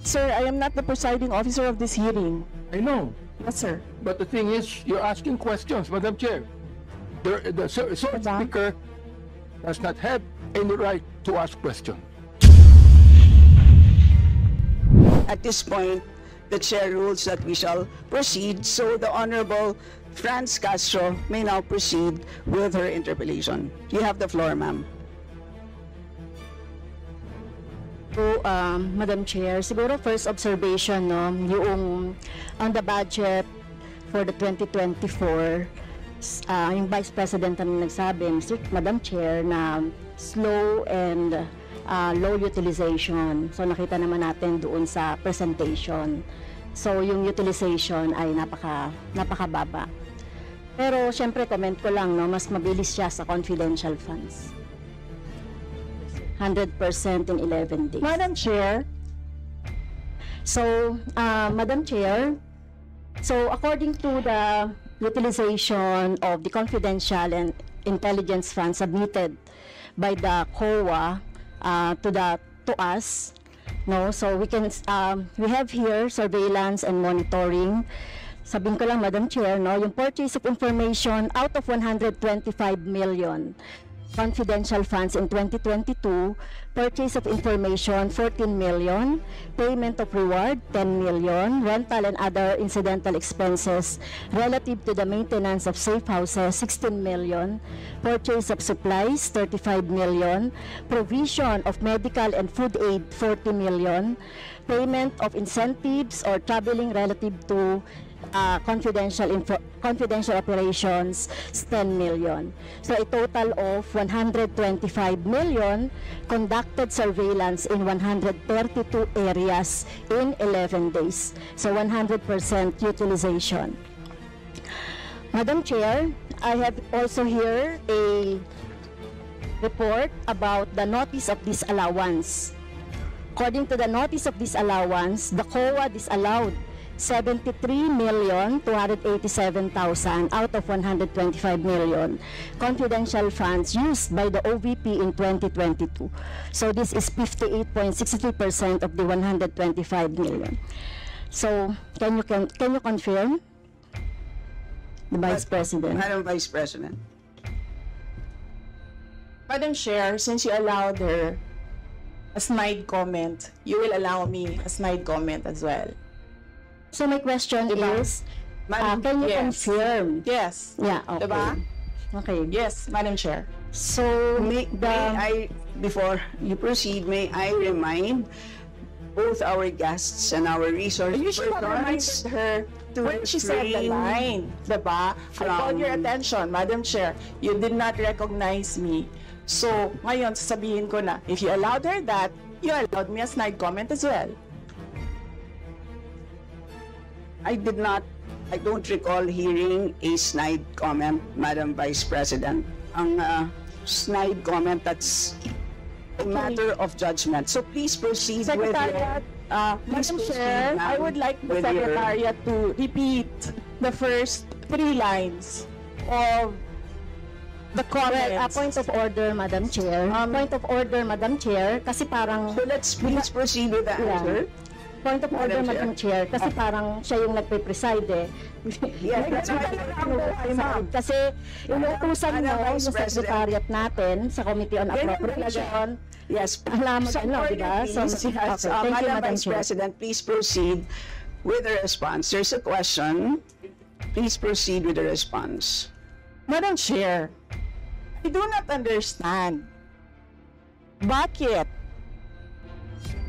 Sir, I am not the presiding officer of this hearing. I know. Yes, sir. But the thing is, you're asking questions, Madam Chair. The speaker does not have any right to ask questions. At this point, the chair rules that we shall proceed, so the Honorable Franz Castro may now proceed with her interpellation. You have the floor, ma'am. So, Madam Chair, siguro first observation, no, yung on the budget for the 2024, yung Vice President na nagsabi, Madam Chair, na slow and low utilization. So, nakita naman natin doon sa presentation. So, yung utilization ay napakababa. Pero, syempre, comment ko lang, no, mas mabilis siya sa confidential funds. 100% in 11 days. Madam Chair. So, Madam Chair, so according to the utilization of the confidential and intelligence funds submitted by the COA to us, no, so we have here surveillance and monitoring. Sabihin ko lang, Madam Chair, no, yung purchase of information out of 125 million confidential funds in 2022, purchase of information 14 million, payment of reward 10 million, rental and other incidental expenses relative to the maintenance of safe houses 16 million, purchase of supplies 35 million, provision of medical and food aid 40 million, payment of incentives or traveling relative to confidential operations is 10 million. So a total of 125 million conducted surveillance in 132 areas in 11 days. So 100% utilization. Madam Chair, I have also here a report about the notice of disallowance. According to the notice of disallowance, the COA disallowed 73,287,000 out of 125 million confidential funds used by the OVP in 2022. So this is 58.63% of the 125 million. So can you confirm, the Vice President? Madam Vice President. Madam Chair, since you allowed her a snide comment, you will allow me a snide comment as well. So my question is, can you confirm? Yes. Yeah, okay. Diba? Okay. Yes, Madam Chair. So, Before you proceed, may I remind both our guests and our resource You should have reminded her when she said the line, diba? I called your attention, Madam Chair. You did not recognize me. So, ngayon, sasabihin ko na, if you allowed her that, you allowed me a snide comment as well. I don't recall hearing a snide comment, Madam Vice President. Ang snide comment, that's a matter of judgment. So please proceed Secretariat, Madam Chair, I would like the Secretariat to repeat the first 3 lines of the comments. well, point of order, Madam Chair. Point of order, Madam Chair, kasi parang... So let's please proceed with the answer. Point of order, Madam Chair, kasi parang siya yung nagpe-preside eh. Yes, that's why Kasi inutusan mo yung secretariat natin sa Committee on Appropriation. Yes, Alam mo, di ba? So, yes. okay. Thank you, Madam Madam Vice Chair. President, please proceed with the response. There's a question. Please proceed with the response. Madam Chair, I do not understand bakit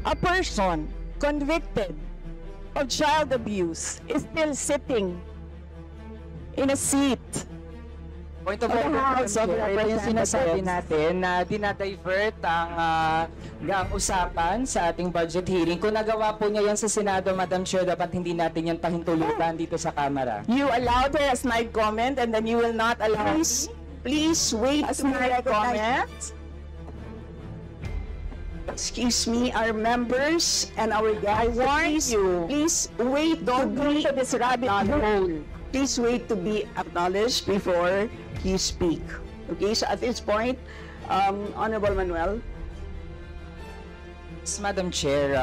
a person convicted of child abuse is still sitting in a seat Point of of the order, House of ito yung sinasabi Representatives. natin na dinadivert ang usapan sa ating budget hearing. Kung nagawa po niya yan sa Senado, Madam Chair, dapat hindi natin yan pahintulutan dito sa Kamara. You allowed her a snide comment and then you will not allow Please wait a to be snide recognized. comment? Excuse me, our members and our guests. warned you. Please wait. Don't go to this rabbit hole. Please wait to be acknowledged before you speak. Okay, so at this point, Honorable Manuel. Madam Chair,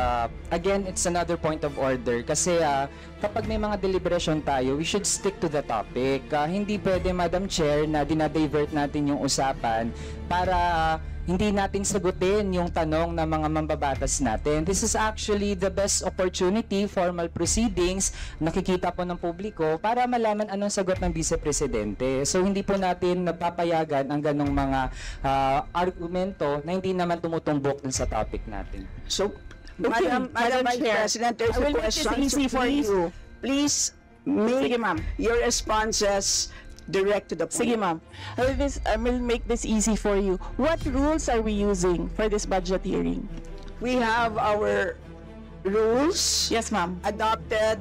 again, it's another point of order kasi kapag may mga deliberation tayo, we should stick to the topic. Hindi pwede, Madam Chair, na dinadivert natin yung usapan para hindi natin sagutin yung tanong ng mga mambabatas natin. This is actually the best opportunity, formal proceedings, nakikita po ng publiko para malaman anong sagot ng Vice Presidente. So hindi po natin napapayagan ang ganong mga argumento na hindi naman tumutumbok dun sa topic natin. So, Madam Vice Chair, President, there's I will a make this question. easy for you. Please make Sige, ma'am. your responses direct to the point. Sige, ma'am. I will make this easy for you. What rules are we using for this budget hearing? We have our rules Yes, ma'am. adopted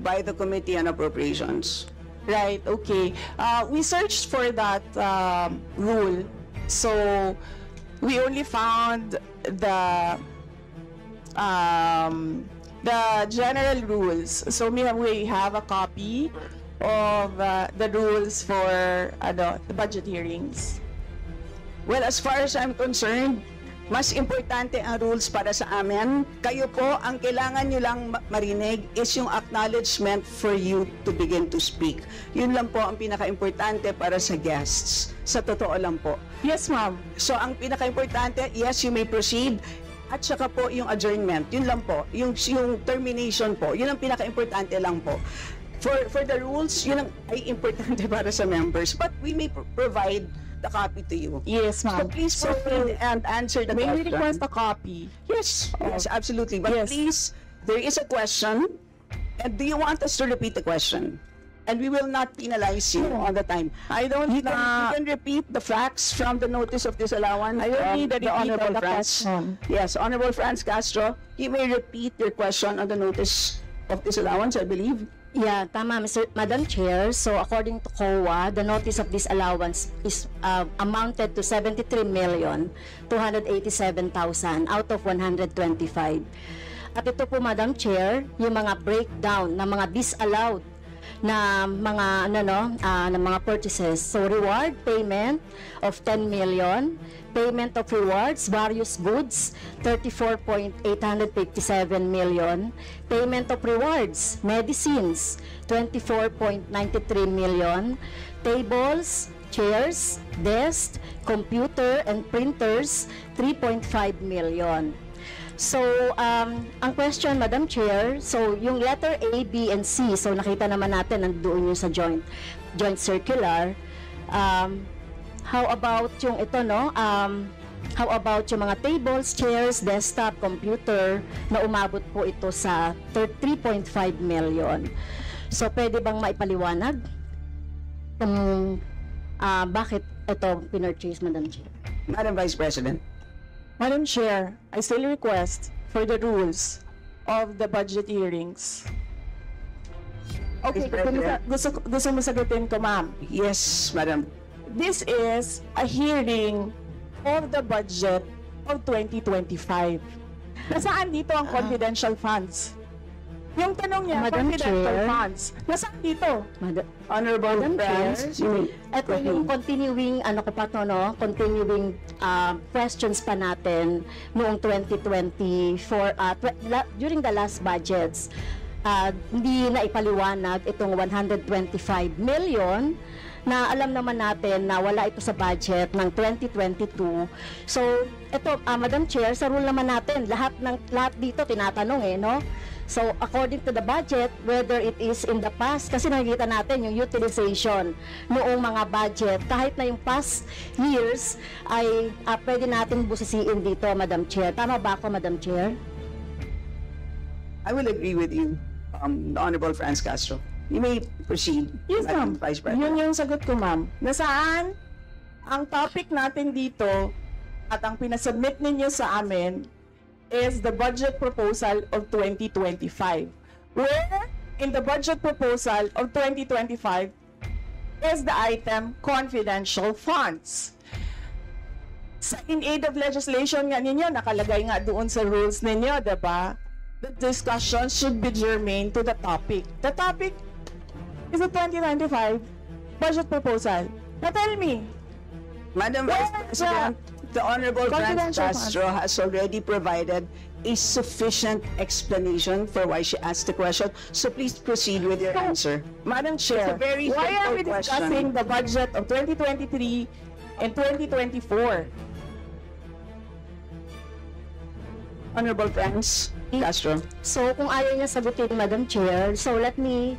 by the Committee on Appropriations. Right, okay. We searched for that rule. So, we only found the general rules. So, we have a copy of the rules for the budget hearings. Well, as far as I'm concerned, mas importante ang rules para sa amin. Kayo po, ang kailangan nyo lang marinig is yung acknowledgement for you to begin to speak. Yun lang po ang pinaka-importante para sa guests. Sa totoo lang po. Yes, ma'am. So, ang pinaka-importante, yes, you may proceed. At saka po yung adjournment. Yun lang po. Yung termination po. Yun ang pinaka-importante lang po. For the rules, yun ang ay importante para sa members. But we may provide the copy to you. Yes, So ma'am. please proceed and answer the May we question. request a copy? Yes, yes, absolutely. But Yes. please, there is a question. And do you want us to repeat the question? And we will not penalize you all the time. I don't You can repeat the facts from the notice of disallowance. I don't need a repeat of Honorable the Franz. question. Yes, Honorable Franz Castro. You may repeat your question on the notice of disallowance, I believe. Yeah, tama, Madam Chair. So according to COA, the notice of disallowance is amounted to 73,287,000 out of 125. At ito po, Madam Chair, yung mga breakdown ng mga disallowed na mga na mga purchases. So reward payment of 10 million, payment of rewards, various goods, 34.857 million, payment of rewards, medicines, 24.93 million, tables, chairs, desks, computer and printers, 3.5 million. So, ang question, Madam Chair, so yung letter A, B, and C, so nakita naman natin nandoon yung sa joint circular. How about yung ito, no? How about yung mga tables, chairs, desktop, computer, na umabot po ito sa 3.5 million. So, pwede bang maipaliwanag kung bakit ito pinurchase, Madam Chair? Madam Vice President. Madam Chair, I still request for the rules of the budget hearings. Okay, Vice President. gusto mo sagutin ko, ma'am. Yes, Madam. This is a hearing of the budget of 2025. Nasaan dito ang confidential funds? Yung tanong niya, Madam confidential Chair. funds. Nasaan dito? Honorable Madam Franz. Chair, ito yung continuing, continuing questions pa natin noong 2024, during the last budgets. Hindi na ipaliwanag itong 125 million na alam naman natin na wala ito sa budget ng 2022. So, ito, Madam Chair, sa rule naman natin, lahat dito tinatanong no? So, according to the budget, whether it is in the past, kasi nakikita natin yung utilization noong mga budget, kahit na yung past years, ay pwede natin busisiin dito, Madam Chair. Tama ba ako, Madam Chair? I will agree with you, the Honorable Franz Castro. You may proceed, Yes, Madam ma'am. Vice President. Yun yung sagot ko, ma'am. Nasaan ang topic natin dito at ang pinasubmit ninyo sa amin is the budget proposal of 2025. Where in the budget proposal of 2025 is the item confidential funds. In aid of legislation nga ninyo, nakalagay nga doon sa rules ninyo, diba? The discussion should be germane to the topic. The topic is the 2025 budget proposal. Now tell me, Madam Vice Where President, the Honorable Franz confidential Castro has already provided a sufficient explanation for why she asked the question. So please proceed with your answer. Madam Chair, It's a very why are we simple question. discussing the budget of 2023 and 2024? Honorable friends, Castro. So kung ayaw niya sagutin, Madam Chair, so let me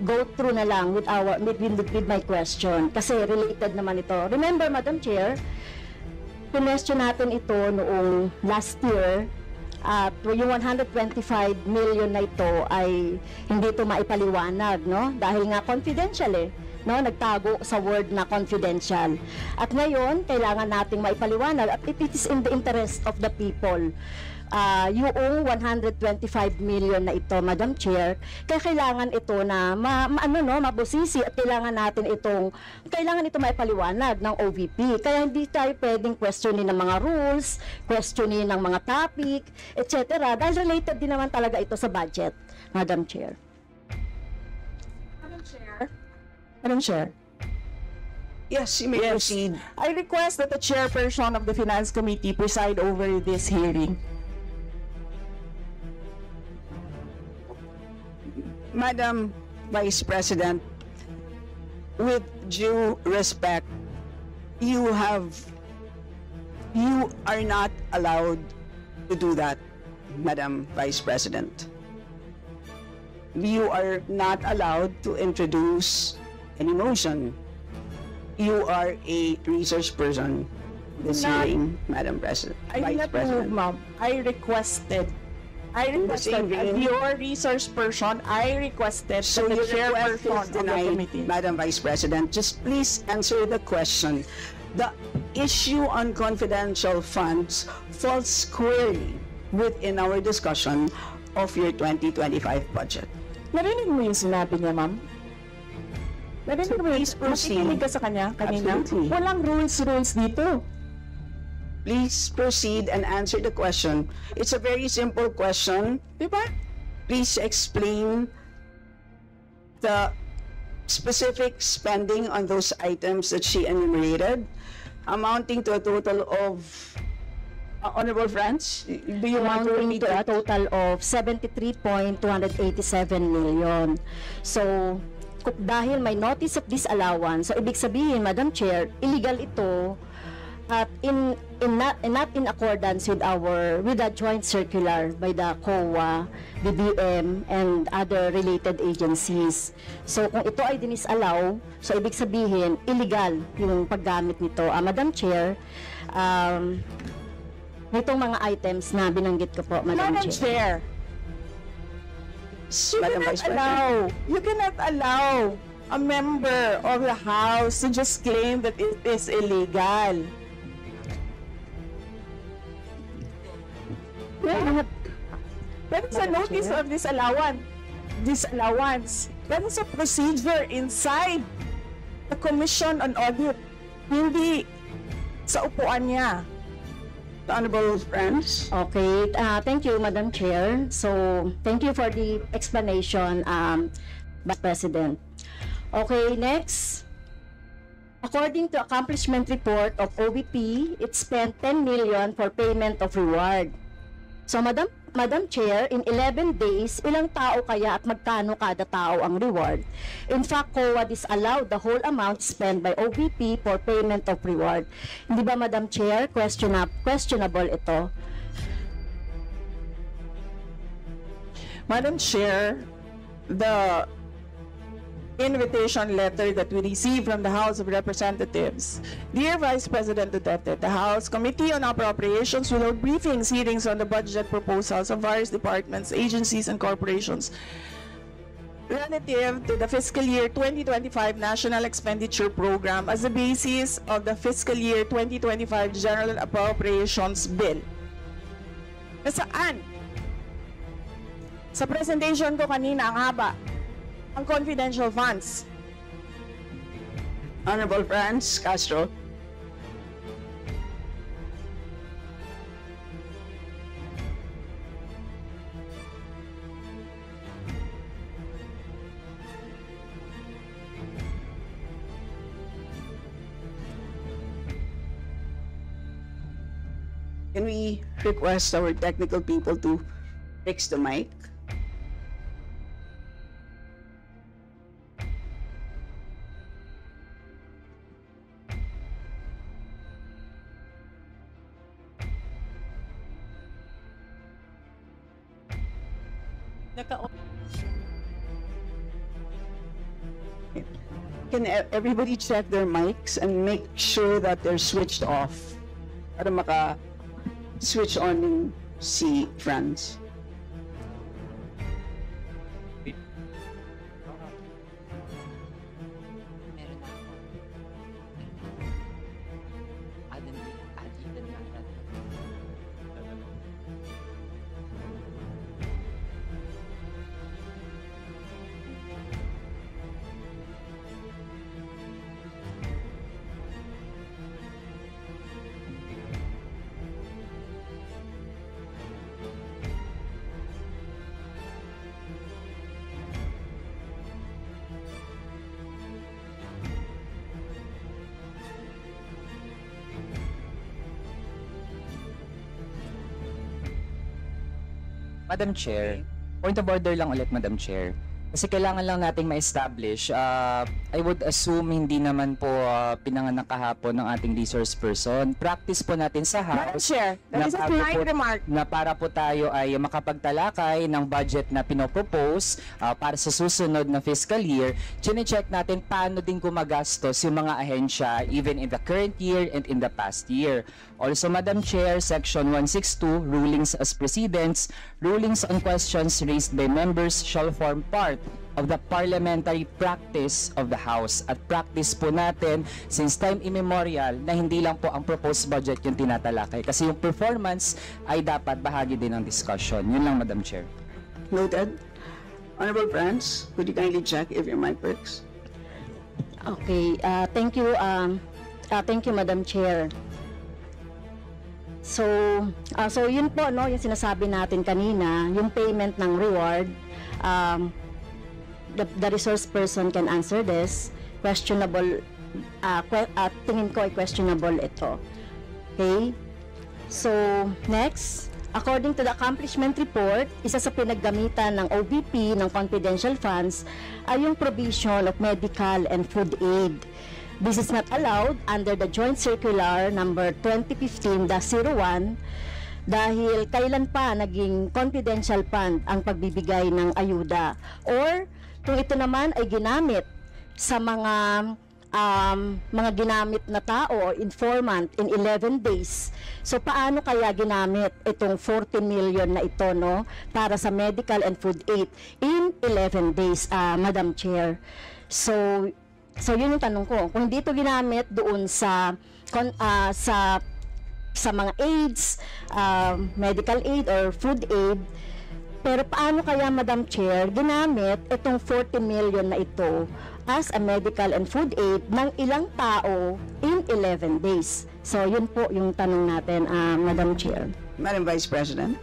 go through na lang with my question kasi related naman ito. Remember, Madam Chair, pinestyon natin ito noong last year at yung 125 million na ito ay hindi ito maipaliwanag, no? Dahil nga confidential no? Nagtago sa word na confidential. At ngayon, kailangan nating maipaliwanag at it is in the interest of the people. Yung 125 million na ito, Madam Chair, kaya kailangan ito na mabusisi at kailangan ito maipaliwanag ng OVP. Kaya hindi tayo pwedeng questionin ng mga rules, questionin ng mga topic, etc. Dahil related din naman talaga ito sa budget, Madam Chair. Madam Chair. Yes, you may proceed. I request that the chairperson of the Finance Committee preside over this hearing. Madam Vice President, with due respect, you are not allowed to do that, Madam Vice President. You are not allowed to introduce any motion. You are a research person this hearing, Madam President. I did Vice not move, President. ma'am. I requested as vein. your research person, I requested So that the your request chairperson is of the denied, committee. Madam Vice President. Just please answer the question. The issue on confidential funds falls squarely within our discussion of your 2025 budget. Narinig mo yung sinabi niya, ma'am? Narinig mo yung please proceed. nakikinig ka sa kanya kanina? Absolutely. Walang rules dito. Please proceed and answer the question. It's a very simple question. Di ba? Please explain the specific spending on those items that she enumerated, amounting to a total of, honorable friends, do you want to Amounting repeat to a it? total of 73.287 million. So, dahil may notice of disallowance, so ibig sabihin, Madam Chair, illegal ito at not in accordance with the joint circular by the COA, BBM, and other related agencies. So, kung ito ay dinisallow, so ibig sabihin, illegal yung paggamit nito. Madam Chair, nitong mga items na binanggit ko po, Madam Chair. Madam Vice President. You cannot allow a member of the House to just claim that it is illegal. That is a notice of disallowance. That is a procedure inside the Commission on Audit. Hindi sa upuan niya. Honorable friends. Okay, thank you, Madam Chair. So, thank you for the explanation, Vice President. Okay, next. According to accomplishment report of OVP, it spent 10 million for payment of reward. So, Madam Chair, in 11 days, ilang tao kaya at magkano kada tao ang reward? In fact, COA disallowed the whole amount spent by OVP for payment of reward. Hindi ba, Madam Chair, questionable ito? Madam Chair, the invitation letter that we received from the House of Representatives. Dear Vice President Duterte, the House Committee on Appropriations will hold briefings, hearings on the budget proposals of various departments, agencies, and corporations relative to the fiscal year 2025 National Expenditure Program as the basis of the fiscal year 2025 General Appropriations Bill. Nasaan? Sa presentation ko kanina, ang haba. Ang confidential funds. Honorable friends, Castro. Can we request our technical people to fix the mic? Can everybody check their mics and make sure that they're switched off para maka-switch on yung si Franz? Madam Chair, point of order lang ulit, Madam Chair. Kasi kailangan lang nating ma-establish. I would assume hindi naman po pinanganak kahapon ng ating resource person. Practice po natin sa Madam House Chair, that is a bago snide po- remark. na para po tayo ay makapagtalakay ng budget na pinopropose para sa susunod na fiscal year, chine-check natin paano din gumagastos yung mga ahensya even in the current year and in the past year. Also, Madam Chair, Section 162, Rulings as Precedents, rulings on questions raised by members shall form part of the parliamentary practice of the House. At practice po natin since time immemorial na hindi lang po ang proposed budget yung tinatalakay. Kasi yung performance ay dapat bahagi din ng discussion. Yun lang, Madam Chair. Noted. Honorable Franz, could you kindly check if your mic works? Okay, thank you, Madam Chair. So yun po, no, yung sinasabi natin kanina, yung payment ng reward, the resource person can answer this. Questionable, tingin ko ay questionable ito. Okay? So, next, according to the accomplishment report, isa sa pinaggamitan ng OVP ng confidential funds ay yung provision of medical and food aid. This is not allowed under the Joint Circular number 2015-01 dahil kailan pa naging confidential fund ang pagbibigay ng ayuda, or kung ito naman ay ginamit sa mga ginamit na tao o informant in 11 days. So paano kaya ginamit itong 40 million na ito, no, para sa medical and food aid in 11 days, Madam Chair? So yun yung tanong ko. Kung dito ginamit doon sa mga aids, medical aid or food aid, pero paano kaya, Madam Chair, ginamit itong 40 million na ito as a medical and food aid ng ilang tao in 11 days? So yun po yung tanong natin, Madam Chair. Madam Vice President.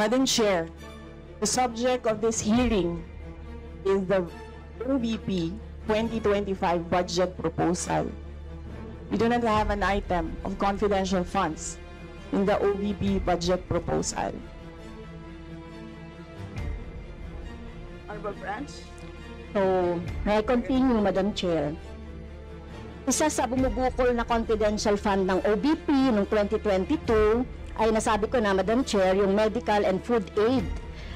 Madam Chair, the subject of this hearing is the OVP 2025 budget proposal. We do not have an item of confidential funds in the OVP budget proposal. Honorable Franz. So, may I continue, Madam Chair? Isa sa bumubukol na confidential fund ng OVP noong 2022 ay nasabi ko na, Madam Chair, yung medical and food aid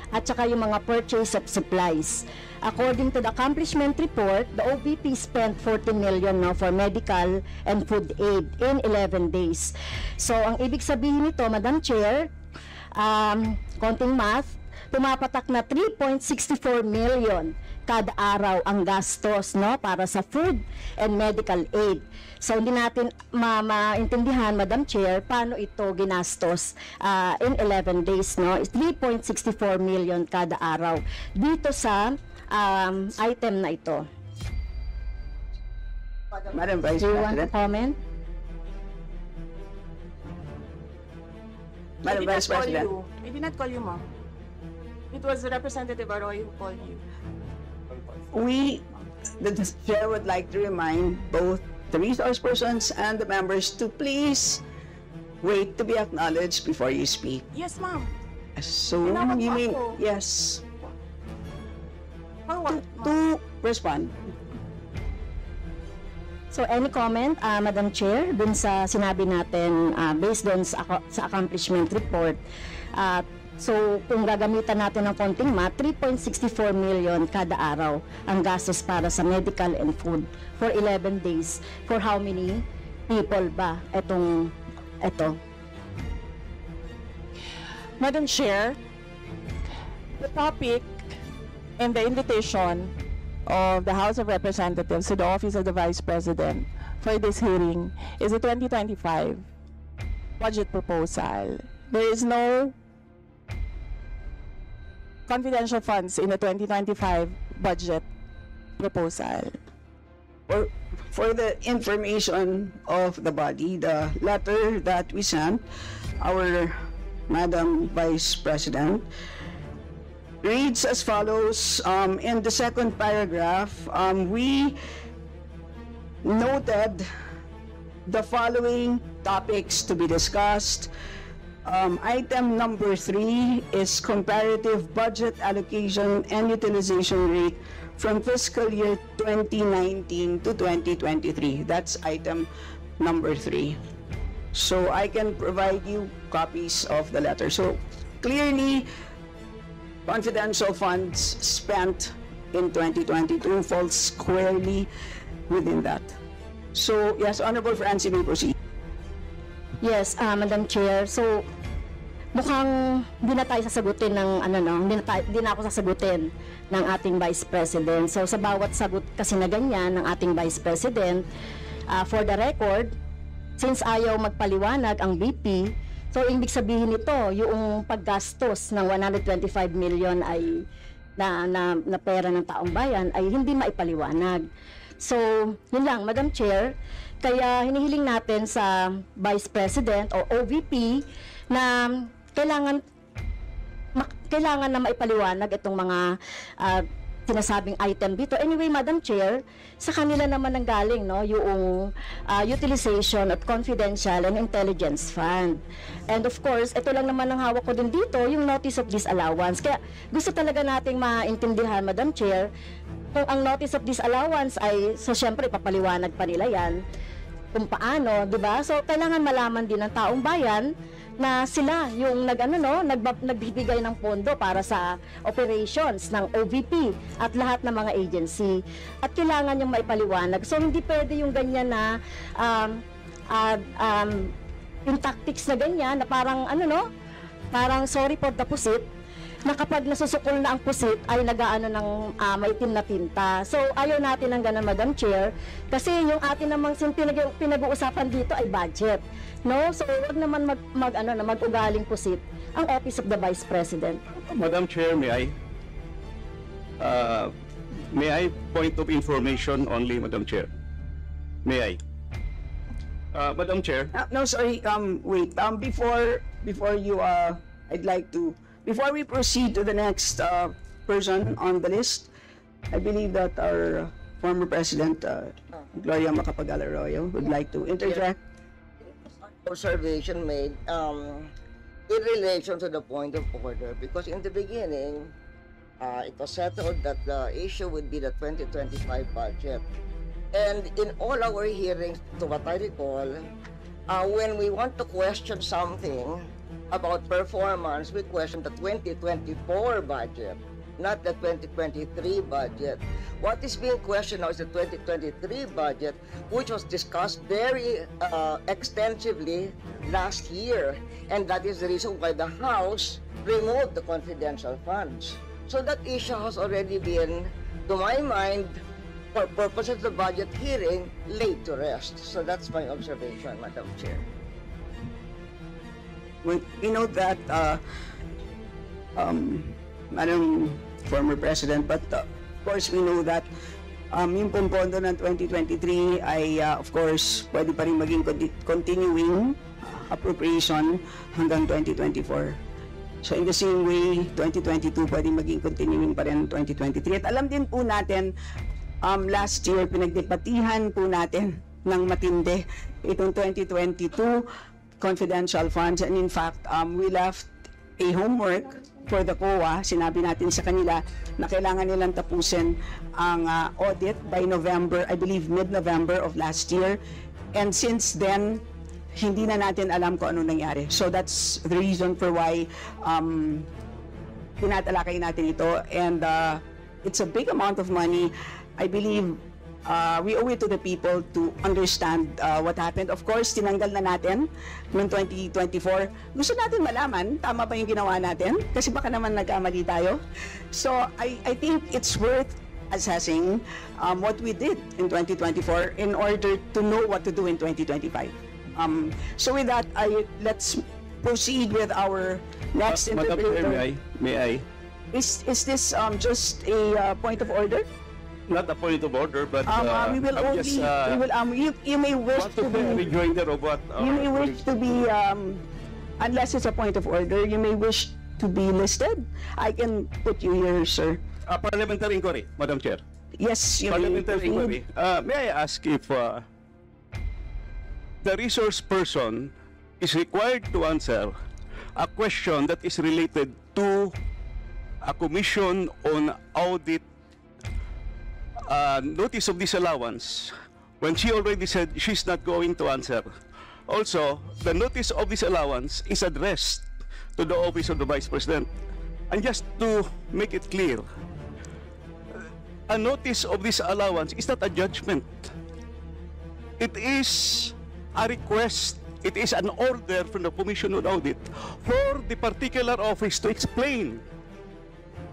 at saka yung mga purchase of supplies. According to the accomplishment report, the OVP spent 40 million for medical and food aid in 11 days. So, ang ibig sabihin nito, Madam Chair, konting math, pumapatak na 3.64 million kada araw ang gastos, no, para sa food and medical aid. So hindi natin maintindihan, Madam Chair, paano ito ginastos in 11 days, no? 3.64 million kada araw dito sa item na ito. Madam Vice Do you want to President. comment? Madam Vice President. I did not call you, ma'am. It was Representative Arroyo who called you. The chair would like to remind both the resource persons and the members to please wait to be acknowledged before you speak. Yes, ma'am. So, Tinawag you mo mean, ako. yes, For what, ma'am? to respond. So any comment, Madam Chair, dun sa sinabi natin based dun sa accomplishment report. So kung gagamitan natin ng konting math, 3.64 million kada araw ang gastos para sa medical and food for 11 days. For how many people ba ito? Madam Chair, the topic and the invitation of the House of Representatives to the Office of the Vice President for this hearing is the 2025 budget proposal. There is no confidential funds in the 2025 budget proposal. For the information of the body, the letter that we sent, our Madam Vice President, reads as follows. In the second paragraph, we noted the following topics to be discussed. Item number 3 is comparative budget allocation and utilization rate from fiscal year 2019 to 2023. That's item number 3. So I can provide you copies of the letter. So clearly, confidential funds spent in 2022 falls squarely within that. So, yes, Honorable Francie, may proceed. Yes, Madam Chair. So mukhang hindi na tayo sasagutin ng hindi na ako sasagutin ng ating Vice President. So sa bawat sagot kasi na ganyan ng ating Vice President, for the record, since ayaw magpaliwanag ang BP, so ibig sabihin nito, yung paggastos ng 125 million ay na pera ng taong bayan ay hindi maipaliwanag. So, yun lang, Madam Chair, kaya hinihiling natin sa Vice President o OVP na kailangan na maipaliwanag itong mga sinasabing item dito. Anyway, Madam Chair, sa kanila naman ang galing, no, yung utilization of confidential and intelligence fund. And of course, ito lang naman ang hawak ko din dito, yung notice of disallowance. Kaya gusto talaga nating maintindihan, Madam Chair, kung ang notice of disallowance ay, so syempre, papaliwanag pa nila yan, kung paano, di ba? So, kailangan malaman din ng taong bayan na sila yung nagbibigay ng pondo para sa operations ng OVP at lahat ng mga agency. At kailangan yung maipaliwanag. So, hindi pwede yung ganyan na yung tactics na ganyan na parang parang sorry for the pusit, na kapag nasusukol na ang pusit ay nagaano ng maitim na tinta. So ayaw natin ng ganun, Madam Chair, kasi yung atin namang pinag-uusapan dito ay budget, no? So wag naman mag-ugaling pusit ang Office of the Vice President. Madam Chair, may I point of information only, Madam Chair? May I? Madam Chair. No, sorry. Wait. Before you, I'd like to. Before we proceed to the next person on the list, I believe that our former President, Gloria Macapagal-Arroyo, would like to interject. Observation made in relation to the point of order, because in the beginning, it was settled that the issue would be the 2025 budget. And in all our hearings, to what I recall, when we want to question something about performance, we question the 2024 budget, not the 2023 budget. What is being questioned now is the 2023 budget, which was discussed very extensively last year, and that is the reason why the House removed the confidential funds. So that issue has already been, to my mind, for purposes of the budget hearing, laid to rest. So that's my observation, Madam Chair. We know that, Madam former President, but of course we know that yung pondo ng 2023 ay of course pwede pa rin maging continuing appropriation hanggang 2024. So in the same way, 2022 pwede maging continuing pa rin 2023. At alam din po natin, last year pinagdebatihan po natin ng matindi itong 2022 confidential funds. And in fact, we left a homework for the COA. Sinabi natin sa kanila na kailangan nilang tapusin ang audit by November, I believe mid-November of last year. And since then, hindi na natin alam kung ano nangyari. So that's the reason for why tinatalakay natin ito. And it's a big amount of money. I believe we owe it to the people to understand what happened. Of course, tinanggal na natin noong 2024. Gusto natin malaman, tama ba yung ginawa natin? Kasi baka naman nagkamali tayo. So, I think it's worth assessing what we did in 2024 in order to know what to do in 2025. So with that, let's proceed with our next Madam Chair, interview. may I? Is this just a point of order? Not a point of order, but We will I'm only, just you may wish want to to be a be, rejoinder of what you may wish to be, unless it's a point of order, you may wish to be listed. I can put you here, sir. Parliamentary inquiry, Madam Chair. Yes, you may Parliamentary inquiry. proceed. May I ask if the resource person is required to answer a question that is related to a commission on audit notice of disallowance when she already said she's not going to answer. Also, the notice of disallowance is addressed to the Office of the Vice President. And just to make it clear, a notice of disallowance is not a judgment. It is a request. It is an order from the Commission on Audit for the particular office to explain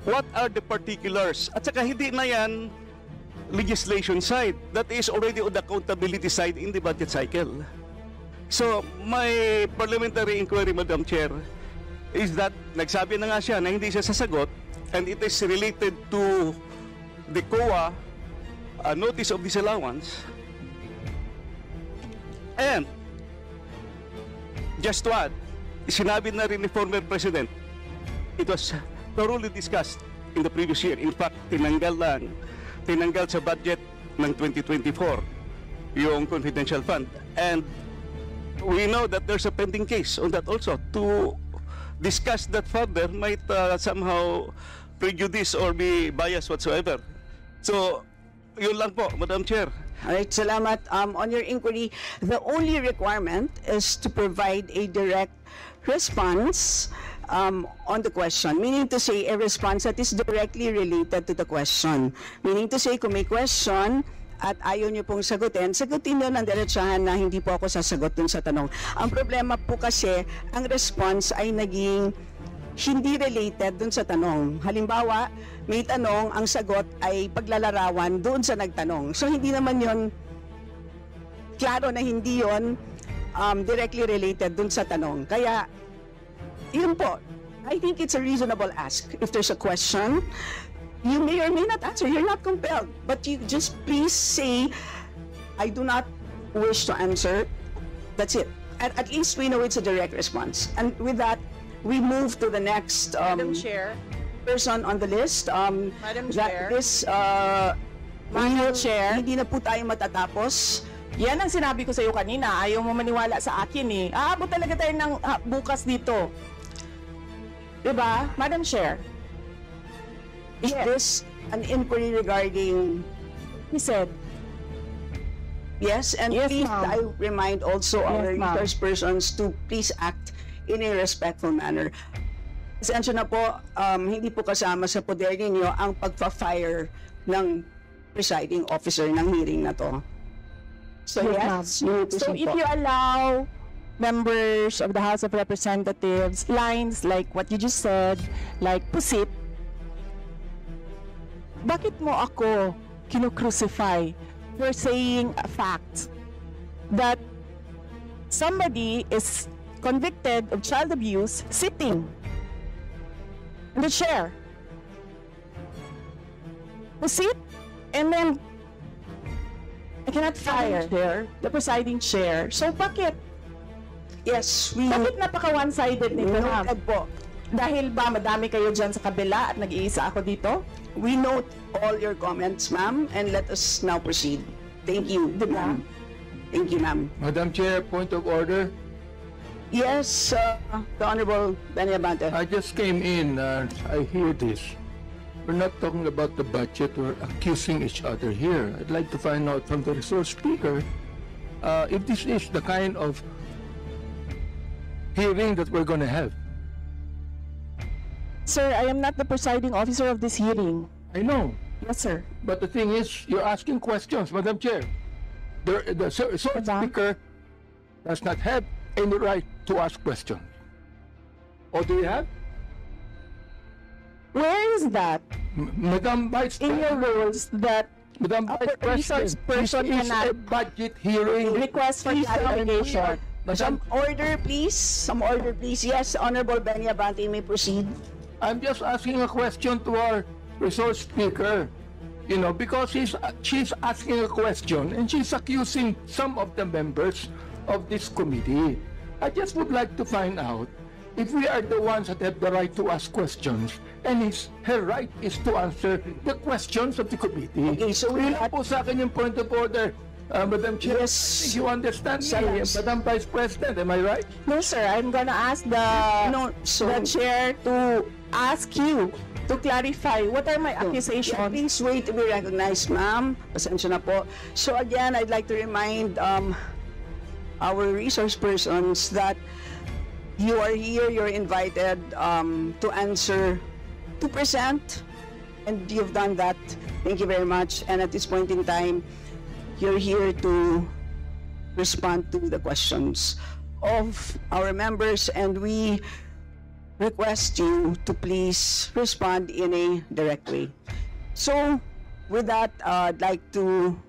what are the particulars. At saka hindi na yan legislation side. That is already on the accountability side in the budget cycle. So, my parliamentary inquiry, Madam Chair, is that nagsabi na nga siya na hindi siya sasagot, and it is related to the COA notice of disallowance. And just to add, sinabi na rin ni former President, it was thoroughly discussed in the previous year. In fact, tinanggal sa budget ng 2024 yung confidential fund. And we know that there's a pending case on that also. To discuss that further might somehow prejudice or be biased whatsoever. So, yun lang po, Madam Chair. Alright, salamat. On your inquiry, the only requirement is to provide a direct response on the question. Meaning to say, a response that is directly related to the question. Meaning to say, kung may question at ayaw niyo pong sagutin niyo ng diretsahan na hindi po ako sasagot dun sa tanong. Ang problema po kasi, ang response ay naging hindi related dun sa tanong. Halimbawa, may tanong, ang sagot ay paglalarawan doon sa nagtanong. So, hindi naman yon klaro na hindi yon directly related dun sa tanong. Kaya, yun po, I think it's a reasonable ask. If there's a question, you may or may not answer. You're not compelled. But you just please say, I do not wish to answer. That's it. At least we know it's a direct response. And with that, we move to the next Madam Chair. person on the list. Madam Chair. Madam Chair. Hindi na po tayo matatapos. Yan ang sinabi ko sa iyo kanina. Ayaw mo maniwala sa akin eh. Aabot talaga tayo ng bukas dito. Diba? Madam Chair. Is this an inquiry regarding... He said, Yes, and Yes, please, ma'am. I remind also our Yes, ma'am. resource persons to please act in a respectful manner. Pasensya na po, hindi po kasama sa poder ninyo ang pagpa-fire ng presiding officer ng hearing na to. So yes, you may so proceed if po. you allow members of the House of Representatives lines like what you just said, like pusit, bakit mo ako kinukrucify for saying a fact that somebody is convicted of child abuse sitting in the chair? Pusit, and then I cannot fire the presiding chair. So bakit? Yes, we Bakit napaka one-sided nito, ma'am? noted po. Dahil ba madami kayo dyan sa kabila at nag-iisa ako dito? We note all your comments, ma'am, and let us now proceed. Thank you, ma'am. Thank you, ma'am. Madam Chair, point of order. Yes, the Honorable Benny Abante. I just came in and I hear this. We're not talking about the budget, we're accusing each other here. I'd like to find out from the resource speaker if this is the kind of hearing that we're going to have. Sir, I am not the presiding officer of this hearing. I know, Yes, sir. but the thing is, you're asking questions, Madam Chair. The resource speaker does not have any right to ask questions. Or do you have? Where is that Madam Vice in your President, rules that Madam a Vice resource President, person this is cannot a budget hearing. request for clarification? Some order, please. Some order, please. Yes, Honorable Benny Abante, you may proceed. I'm just asking a question to our resource speaker, you know, because she's asking a question and she's accusing some of the members of this committee. I just would like to find out if we are the ones that have the right to ask questions and her right is to answer the questions of the committee. Okay, so we Yun lang po sa akin yung point of order, Madam Chair. Yes. I think you understand me, Salamat. Madam Vice President, am I right? No, sir. I'm gonna ask the chair to ask you to clarify what are my Yeah, accusations. please wait to be recognized, ma'am. Pasensya na po. So again, I'd like to remind our resource persons that you are here, you're invited to answer, to present, and you've done that. Thank you very much. And at this point in time, you're here to respond to the questions of our members, and we request you to please respond in a direct way. So, with that, I'd like to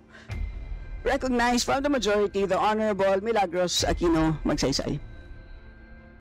recognize from the majority the Honorable Milagros Aquino Magsaysay.